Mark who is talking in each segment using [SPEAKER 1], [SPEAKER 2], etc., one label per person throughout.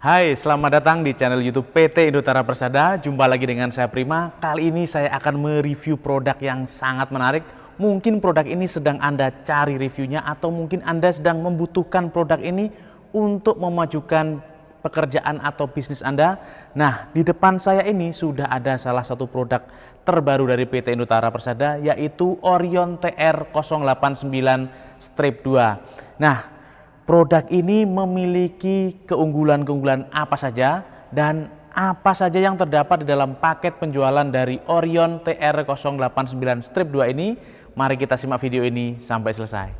[SPEAKER 1] Hai, selamat datang di channel YouTube PT Indotara Persada. Jumpa lagi dengan saya Prima. Kali ini saya akan mereview produk yang sangat menarik. Mungkin produk ini sedang Anda cari reviewnya, atau mungkin Anda sedang membutuhkan produk ini untuk memajukan pekerjaan atau bisnis Anda. Nah, di depan saya ini sudah ada salah satu produk terbaru dari PT Indotara Persada, yaitu Orion TR089-2. Nah, produk ini memiliki keunggulan-keunggulan apa saja dan apa saja yang terdapat di dalam paket penjualan dari Orion TR089-2 ini. Mari kita simak video ini sampai selesai.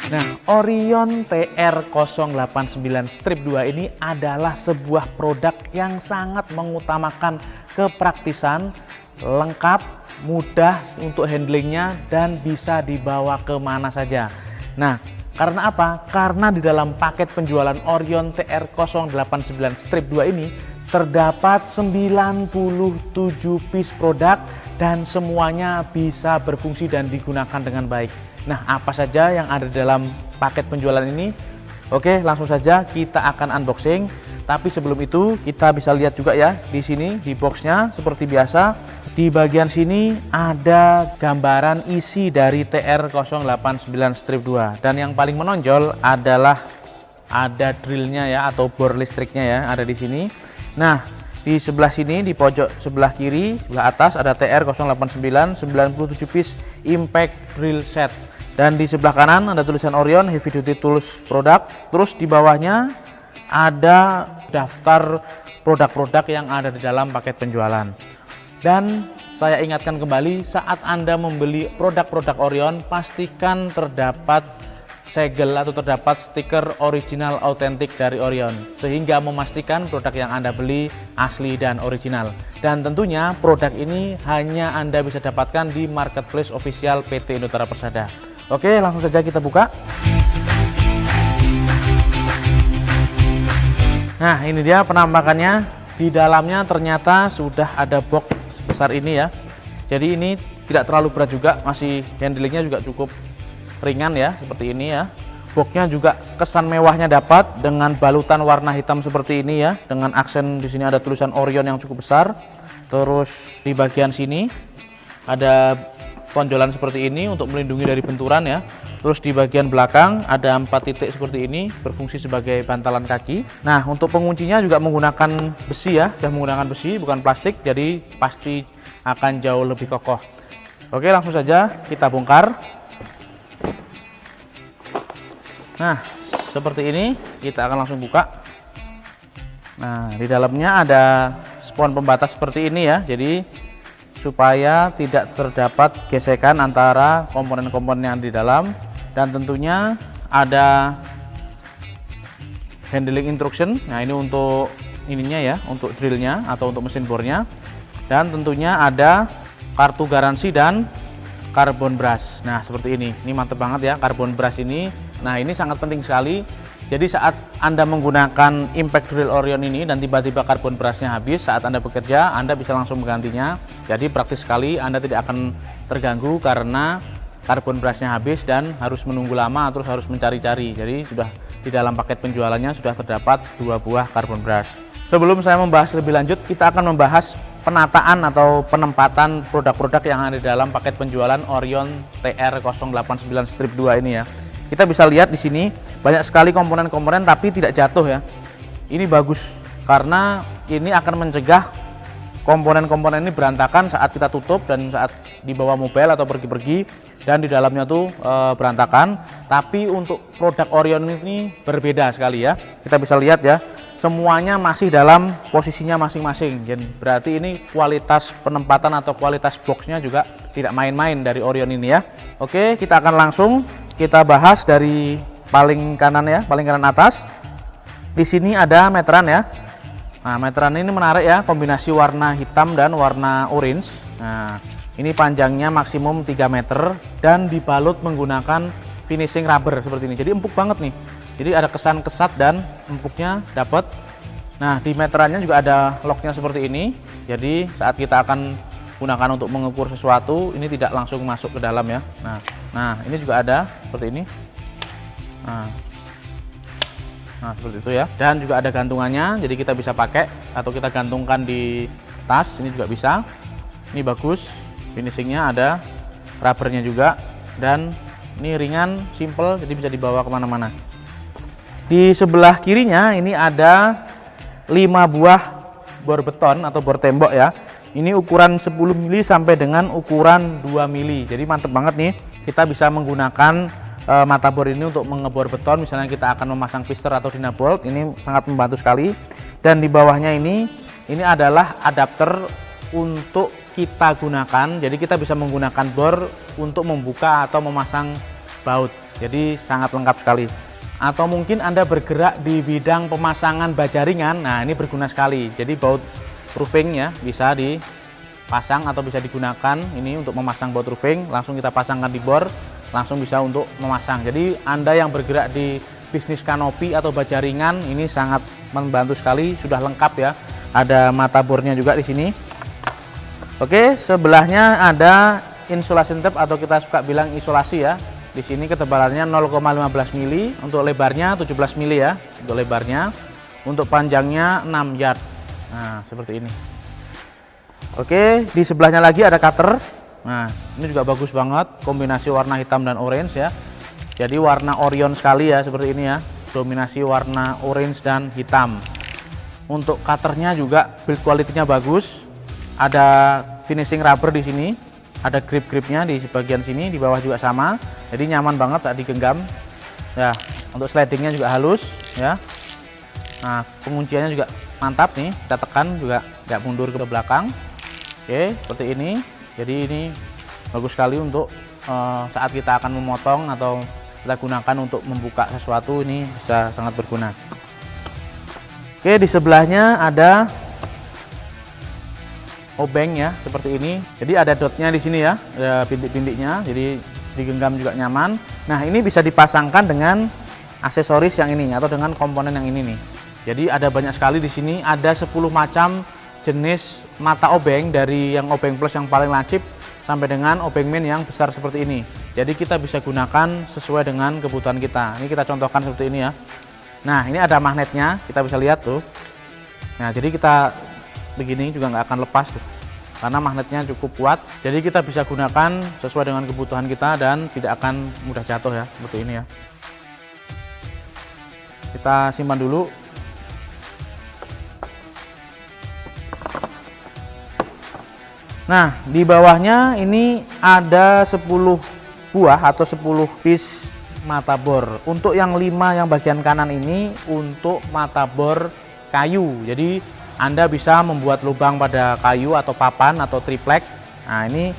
[SPEAKER 1] Nah, Orion TR089-2 ini adalah sebuah produk yang sangat mengutamakan kepraktisan, lengkap, mudah untuk handlingnya, dan bisa dibawa kemana saja. Nah, karena apa? Karena di dalam paket penjualan Orion TR089-2 ini terdapat 97 piece produk dan semuanya bisa berfungsi dan digunakan dengan baik. Nah, apa saja yang ada di dalam paket penjualan ini? Oke, langsung saja kita akan unboxing. Tapi sebelum itu kita bisa lihat juga ya di sini di boxnya seperti biasa. Di bagian sini ada gambaran isi dari TR089-2, dan yang paling menonjol adalah ada drillnya ya, atau bor listriknya ya, ada di sini. Nah, di sebelah sini di pojok sebelah kiri sebelah atas ada TR089 97 piece impact drill set, dan di sebelah kanan ada tulisan Orion Heavy Duty Tools Product. Terus di bawahnya ada daftar produk-produk yang ada di dalam paket penjualan. Dan saya ingatkan kembali, saat Anda membeli produk-produk Orion, pastikan terdapat segel atau terdapat stiker original autentik dari Orion, sehingga memastikan produk yang Anda beli asli dan original. Dan tentunya produk ini hanya Anda bisa dapatkan di marketplace official PT Indotara Persada. Oke, langsung saja kita buka. Nah, ini dia penampakannya. Di dalamnya ternyata sudah ada box sebesar ini ya. Jadi ini tidak terlalu berat juga, masih handlingnya juga cukup ringan ya, seperti ini ya. Boxnya juga kesan mewahnya dapat dengan balutan warna hitam seperti ini ya, dengan aksen di sini ada tulisan Orion yang cukup besar. Terus di bagian sini ada tonjolan seperti ini untuk melindungi dari benturan ya. Terus di bagian belakang ada 4 titik seperti ini, berfungsi sebagai bantalan kaki. Nah, untuk penguncinya juga menggunakan besi ya, sudah menggunakan besi bukan plastik, jadi pasti akan jauh lebih kokoh. Oke, langsung saja kita bongkar. Nah, seperti ini kita akan langsung buka. Nah, di dalamnya ada spons pembatas seperti ini ya, jadi supaya tidak terdapat gesekan antara komponen-komponen yang di dalam. Dan tentunya ada handling instruction. Nah, ini untuk ininya ya, untuk drillnya atau untuk mesin bornya. Dan tentunya ada kartu garansi dan carbon brush. Nah, seperti ini mantap banget ya carbon brush ini. Nah, ini sangat penting sekali. Jadi saat Anda menggunakan impact drill Orion ini dan tiba-tiba carbon brushnya habis, saat Anda bekerja Anda bisa langsung menggantinya. Jadi praktis sekali, Anda tidak akan terganggu karena carbon brushnya habis dan harus menunggu lama, terus harus mencari-cari. Jadi sudah di dalam paket penjualannya sudah terdapat 2 buah carbon brush. Sebelum saya membahas lebih lanjut, kita akan membahas penataan atau penempatan produk-produk yang ada di dalam paket penjualan Orion TR089-2 ini ya. Kita bisa lihat di sini banyak sekali komponen-komponen tapi tidak jatuh ya. Ini bagus karena ini akan mencegah komponen-komponen ini berantakan saat kita tutup dan saat dibawa mobil atau pergi-pergi dan di dalamnya tuh berantakan. Tapi untuk produk Orion ini berbeda sekali ya. Kita bisa lihat ya, semuanya masih dalam posisinya masing-masing. Jadi berarti ini kualitas penempatan atau kualitas boxnya juga tidak main-main dari Orion ini ya. Oke, kita akan langsung kita bahas dari paling kanan ya, paling kanan atas. Di sini ada meteran ya. Nah, meteran ini menarik ya, kombinasi warna hitam dan warna orange. Nah, ini panjangnya maksimum 3 meter dan dibalut menggunakan finishing rubber seperti ini. Jadi empuk banget nih. Jadi ada kesan kesat dan empuknya dapat. Nah, di meterannya juga ada locknya seperti ini. Jadi saat kita akan gunakan untuk mengukur sesuatu, ini tidak langsung masuk ke dalam ya. Nah, Nah, ini juga ada seperti ini. Nah, seperti itu ya. Dan juga ada gantungannya, jadi kita bisa pakai atau kita gantungkan di tas. Ini juga bisa. Ini bagus, finishingnya ada, rubbernya juga, dan ini ringan, simple, jadi bisa dibawa kemana-mana. Di sebelah kirinya ini ada 5 buah bor beton atau bor tembok ya. Ini ukuran 10 mili sampai dengan ukuran 2 mili. Jadi mantep banget nih, kita bisa menggunakan mata bor ini untuk mengebor beton. Misalnya kita akan memasang piston atau dinabolt, ini sangat membantu sekali. Dan di bawahnya ini adalah adapter untuk kita gunakan. Jadi kita bisa menggunakan bor untuk membuka atau memasang baut. Jadi sangat lengkap sekali. Atau mungkin Anda bergerak di bidang pemasangan baja ringan, nah ini berguna sekali. Jadi baut roofing ya bisa dipasang atau bisa digunakan ini untuk memasang baut roofing, langsung kita pasangkan di bor, langsung bisa untuk memasang. Jadi Anda yang bergerak di bisnis kanopi atau baja ringan ini sangat membantu sekali, sudah lengkap ya. Ada mata bornya juga di sini. Oke, sebelahnya ada insulation tape atau kita suka bilang isolasi ya. Di sini ketebalannya 0,15 mili, untuk lebarnya 17 mili ya, untuk lebarnya. Untuk panjangnya 6 yard. Nah, seperti ini. Oke, di sebelahnya lagi ada cutter. Nah, ini juga bagus banget, kombinasi warna hitam dan orange ya. Jadi warna Orion sekali ya, seperti ini ya. Dominasi warna orange dan hitam. Untuk cutternya juga build quality-nya bagus. Ada finishing rubber di sini. Ada grip-gripnya di bagian sini, di bawah juga sama. Jadi nyaman banget saat digenggam. Ya, untuk slidingnya juga halus ya. Nah, pengunciannya juga mantap nih. Kita tekan juga nggak mundur ke belakang. Oke, seperti ini. Jadi ini bagus sekali untuk saat kita akan memotong atau kita gunakan untuk membuka sesuatu, ini bisa sangat berguna. Oke, di sebelahnya ada obeng ya, seperti ini. Jadi ada dotnya di sini ya, ada bintik-bintiknya, jadi digenggam juga nyaman. Nah, ini bisa dipasangkan dengan aksesoris yang ini atau dengan komponen yang ini nih. Jadi ada banyak sekali di sini, ada 10 macam jenis mata obeng, dari yang obeng plus yang paling lancip sampai dengan obeng main yang besar seperti ini. Jadi kita bisa gunakan sesuai dengan kebutuhan kita. Ini kita contohkan seperti ini ya. Nah, ini ada magnetnya, kita bisa lihat tuh. Nah, jadi kita begini juga nggak akan lepas tuh, karena magnetnya cukup kuat. Jadi kita bisa gunakan sesuai dengan kebutuhan kita dan tidak akan mudah jatuh ya, seperti ini ya. Kita simpan dulu. Nah, di bawahnya ini ada 10 buah atau 10 piece mata bor. Untuk yang 5 yang bagian kanan ini untuk mata bor kayu. Jadi Anda bisa membuat lubang pada kayu atau papan atau triplek. Nah, ini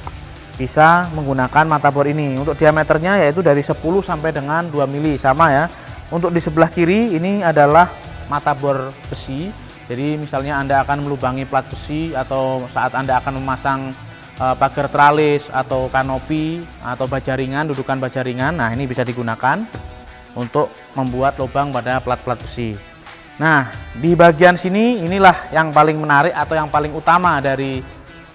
[SPEAKER 1] bisa menggunakan mata bor ini. Untuk diameternya yaitu dari 10 sampai dengan 2 mili, sama ya. Untuk di sebelah kiri ini adalah mata bor besi. Jadi misalnya Anda akan melubangi plat besi, atau saat Anda akan memasang pagar tralis atau kanopi atau baja ringan, dudukan baja ringan. Nah, ini bisa digunakan untuk membuat lubang pada plat-plat besi. Nah, di bagian sini inilah yang paling menarik atau yang paling utama dari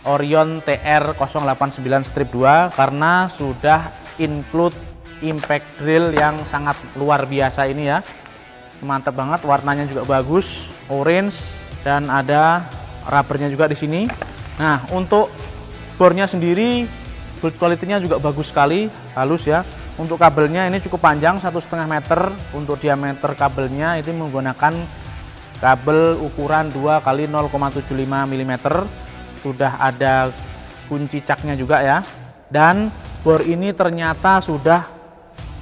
[SPEAKER 1] Orion TR089-2, karena sudah include impact drill yang sangat luar biasa ini ya. Mantap banget, warnanya juga bagus, orange, dan ada rubbernya juga di sini. Nah, untuk bornya sendiri build quality-nya juga bagus sekali, halus ya. Untuk kabelnya ini cukup panjang, 1,5 meter. Untuk diameter kabelnya itu menggunakan kabel ukuran 2 x 0,75 mm. Sudah ada kunci caknya juga ya. Dan bor ini ternyata sudah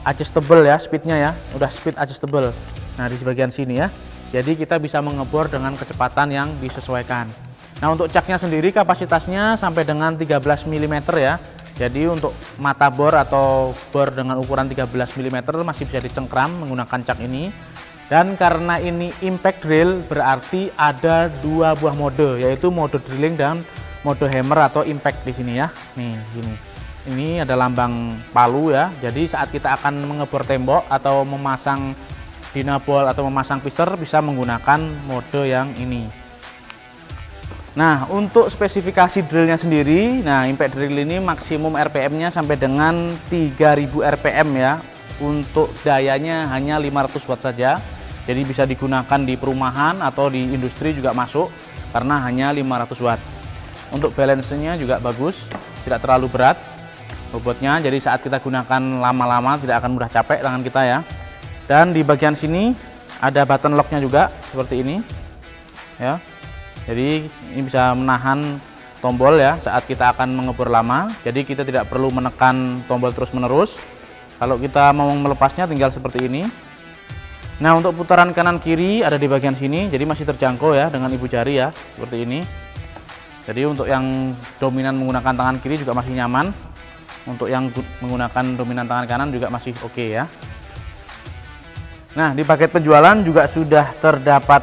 [SPEAKER 1] adjustable ya, speednya ya, udah speed adjustable. Nah, di bagian sini ya. Jadi kita bisa mengebor dengan kecepatan yang disesuaikan. Nah, untuk caknya sendiri kapasitasnya sampai dengan 13 mm ya. Jadi untuk mata bor atau bor dengan ukuran 13 mm masih bisa dicengkram menggunakan cak ini. Dan karena ini impact drill, berarti ada 2 buah mode, yaitu mode drilling dan mode hammer atau impact di sini ya. Nih, gini. Ini ada lambang palu ya. Jadi saat kita akan mengebor tembok atau memasang dinabol atau memasang piston bisa menggunakan mode yang ini. Nah, untuk spesifikasi drillnya sendiri, nah impact drill ini maksimum RPM-nya sampai dengan 3000 RPM ya. Untuk dayanya hanya 500 watt saja. Jadi bisa digunakan di perumahan atau di industri juga masuk karena hanya 500 watt. Untuk balance-nya juga bagus, tidak terlalu berat bobotnya. Jadi saat kita gunakan lama-lama tidak akan mudah capek tangan kita ya. Dan di bagian sini ada button lock-nya juga seperti ini. Ya. Jadi ini bisa menahan tombol ya saat kita akan mengebor lama. Jadi kita tidak perlu menekan tombol terus-menerus. Kalau kita mau melepasnya tinggal seperti ini. Nah, untuk putaran kanan kiri ada di bagian sini. Jadi masih terjangkau ya dengan ibu jari ya, seperti ini. Jadi untuk yang dominan menggunakan tangan kiri juga masih nyaman. Untuk yang menggunakan dominan tangan kanan juga masih oke ya. Nah, di paket penjualan juga sudah terdapat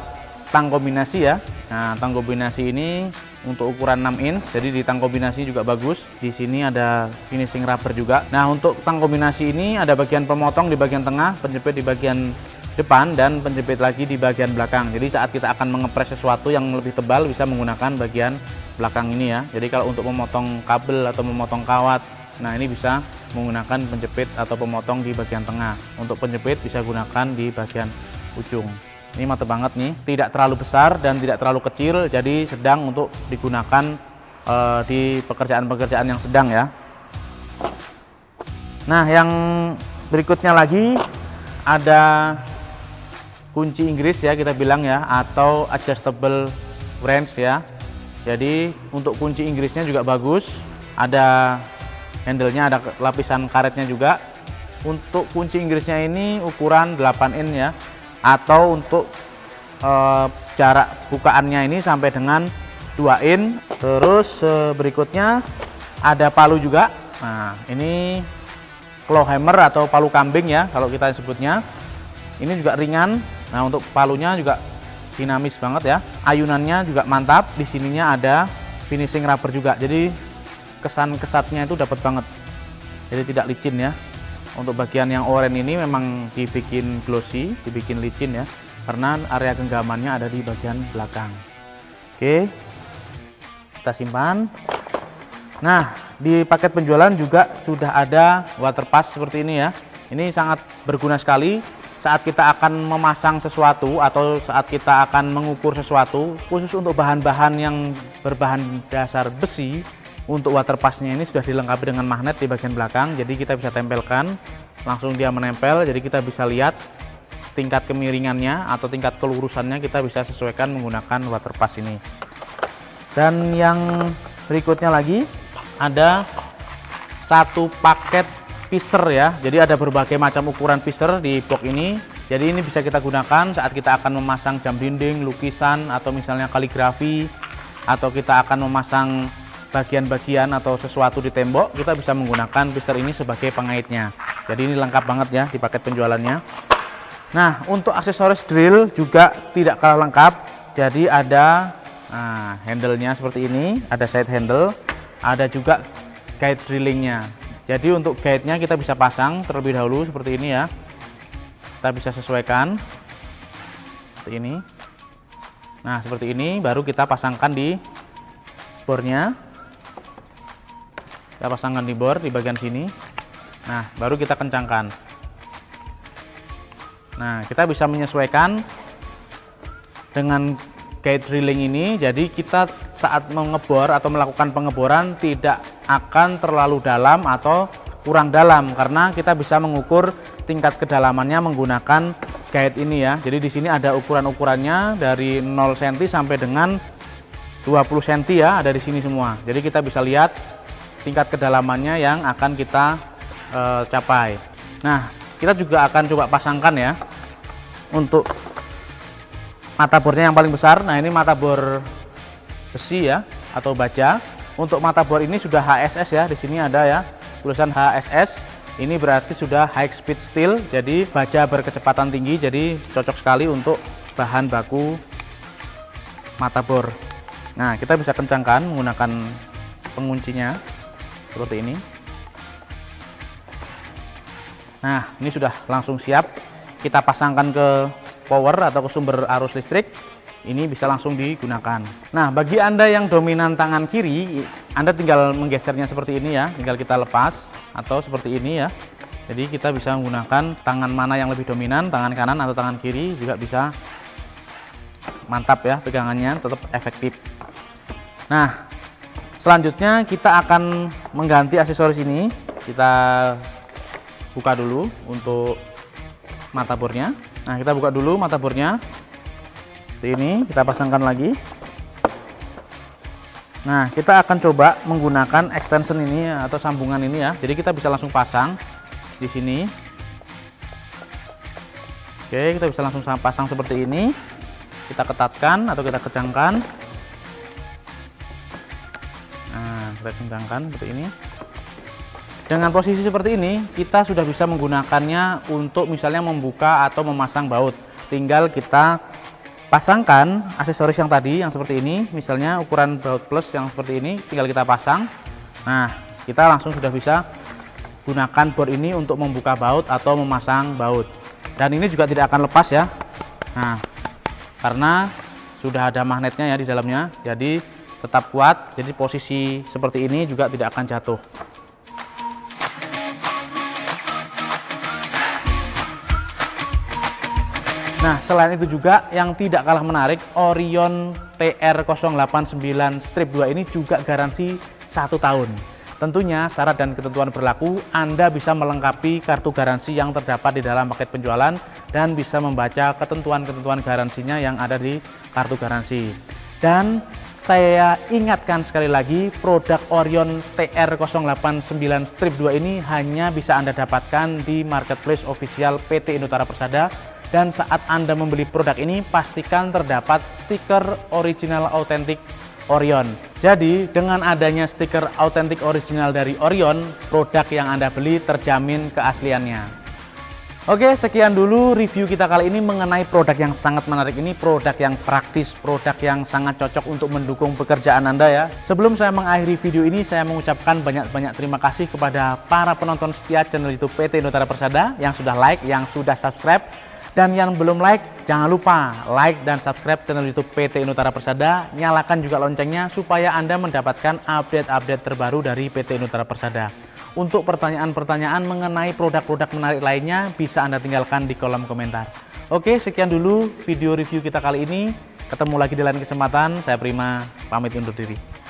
[SPEAKER 1] tang kombinasi ya. Nah, tang kombinasi ini untuk ukuran 6 inch, jadi di tang kombinasi juga bagus. Di sini ada finishing rubber juga. Nah, untuk tang kombinasi ini ada bagian pemotong di bagian tengah, penjepit di bagian depan, dan penjepit lagi di bagian belakang. Jadi saat kita akan mengepres sesuatu yang lebih tebal bisa menggunakan bagian belakang ini ya. Jadi kalau untuk memotong kabel atau memotong kawat, nah ini bisa menggunakan penjepit atau pemotong di bagian tengah. Untuk penjepit bisa gunakan di bagian ujung. Ini mantap banget nih, tidak terlalu besar dan tidak terlalu kecil, jadi sedang untuk digunakan di pekerjaan-pekerjaan yang sedang ya. Nah, yang berikutnya lagi ada kunci Inggris ya kita bilang ya, atau adjustable wrench ya. Jadi untuk kunci Inggrisnya juga bagus, ada handle-nya, ada lapisan karetnya juga. Untuk kunci Inggrisnya ini ukuran 8 in ya, atau untuk jarak bukaannya ini sampai dengan 2 in. Terus berikutnya ada palu juga. Nah, ini claw hammer atau palu kambing ya kalau kita sebutnya. Ini juga ringan. Nah, untuk palunya juga dinamis banget ya. Ayunannya juga mantap. Di sininya ada finishing rubber juga. Jadi kesan kesatnya itu dapat banget. Jadi tidak licin ya. Untuk bagian yang oranye ini memang dibikin glossy, dibikin licin ya, karena area genggamannya ada di bagian belakang. Oke, kita simpan. Nah, di paket penjualan juga sudah ada water pass seperti ini ya. Ini sangat berguna sekali saat kita akan memasang sesuatu atau saat kita akan mengukur sesuatu, khusus untuk bahan-bahan yang berbahan dasar besi. Untuk water passnya ini sudah dilengkapi dengan magnet di bagian belakang, jadi kita bisa tempelkan, langsung dia menempel, jadi kita bisa lihat tingkat kemiringannya atau tingkat kelurusannya kita bisa sesuaikan menggunakan water pass ini. Dan yang berikutnya lagi ada satu paket pisser ya, jadi ada berbagai macam ukuran pisser di box ini. Jadi ini bisa kita gunakan saat kita akan memasang jam dinding, lukisan, atau misalnya kaligrafi, atau kita akan memasang bagian-bagian atau sesuatu di tembok, kita bisa menggunakan pisser ini sebagai pengaitnya. Jadi ini lengkap banget ya di paket penjualannya. Nah, untuk aksesoris drill juga tidak kalah lengkap. Jadi ada handle-nya seperti ini, ada side handle, ada juga guide drillingnya. Jadi untuk guide-nya kita bisa pasang terlebih dahulu seperti ini ya. Kita bisa sesuaikan seperti ini. Nah, seperti ini baru kita pasangkan di bornya. Kita pasangkan di bor di bagian sini. Nah, baru kita kencangkan. Nah, kita bisa menyesuaikan dengan guide drilling ini. Jadi kita saat mengebor atau melakukan pengeboran tidak akan terlalu dalam atau kurang dalam, karena kita bisa mengukur tingkat kedalamannya menggunakan guide ini ya. Jadi di sini ada ukuran-ukurannya dari 0 cm sampai dengan 20 cm ya, ada di sini semua. Jadi kita bisa lihat tingkat kedalamannya yang akan kita capai. Nah, kita juga akan coba pasangkan ya untuk mata bornya yang paling besar. Nah, ini mata bor besi ya atau baja. Untuk mata bor ini sudah HSS ya, di sini ada ya tulisan HSS. Ini berarti sudah high speed steel, jadi baja berkecepatan tinggi, jadi cocok sekali untuk bahan baku mata bor. Nah, kita bisa kencangkan menggunakan penguncinya seperti ini. Nah, ini sudah langsung siap kita pasangkan ke power atau ke sumber arus listrik. ini bisa langsung digunakan. Nah, bagi Anda yang dominan tangan kiri, Anda tinggal menggesernya seperti ini ya, tinggal kita lepas atau seperti ini ya. Jadi kita bisa menggunakan tangan mana yang lebih dominan, tangan kanan atau tangan kiri juga bisa. Mantap ya, pegangannya tetap efektif. Nah, selanjutnya kita akan mengganti aksesoris ini. Kita buka dulu untuk mata bornya. Nah, kita buka dulu mata bornya. Seperti ini, kita pasangkan lagi. Nah, kita akan coba menggunakan extension ini atau sambungan ini ya. Jadi kita bisa langsung pasang di sini. Oke, kita bisa langsung pasang seperti ini. Kita ketatkan atau kita kencangkan. Nah, kita kencangkan seperti ini. Dengan posisi seperti ini, kita sudah bisa menggunakannya untuk misalnya membuka atau memasang baut. Tinggal kita pasangkan aksesoris yang tadi yang seperti ini, misalnya ukuran baut plus yang seperti ini, tinggal kita pasang. Nah, kita langsung sudah bisa gunakan bor ini untuk membuka baut atau memasang baut. Dan ini juga tidak akan lepas ya. Nah, karena sudah ada magnetnya ya di dalamnya, jadi tetap kuat. Jadi posisi seperti ini juga tidak akan jatuh. Nah, selain itu juga yang tidak kalah menarik, Orion TR089 strip 2 ini juga garansi 1 tahun. Tentunya syarat dan ketentuan berlaku, Anda bisa melengkapi kartu garansi yang terdapat di dalam paket penjualan dan bisa membaca ketentuan-ketentuan garansinya yang ada di kartu garansi. Dan saya ingatkan sekali lagi, produk Orion TR089 strip 2 ini hanya bisa Anda dapatkan di marketplace official PT Inutara Persada. Dan saat Anda membeli produk ini, pastikan terdapat stiker original autentik Orion. Jadi dengan adanya stiker autentik original dari Orion, produk yang Anda beli terjamin keasliannya. Oke, sekian dulu review kita kali ini mengenai produk yang sangat menarik ini, produk yang praktis, produk yang sangat cocok untuk mendukung pekerjaan Anda ya. Sebelum saya mengakhiri video ini, saya mengucapkan banyak-banyak terima kasih kepada para penonton setia channel YouTube PT Inutara Persada yang sudah like, yang sudah subscribe. Dan yang belum like, jangan lupa like dan subscribe channel YouTube PT Inutara Persada. Nyalakan juga loncengnya supaya Anda mendapatkan update-update terbaru dari PT Inutara Persada. Untuk pertanyaan-pertanyaan mengenai produk-produk menarik lainnya, bisa Anda tinggalkan di kolom komentar. Oke, sekian dulu video review kita kali ini. Ketemu lagi di lain kesempatan. Saya Prima, pamit undur diri.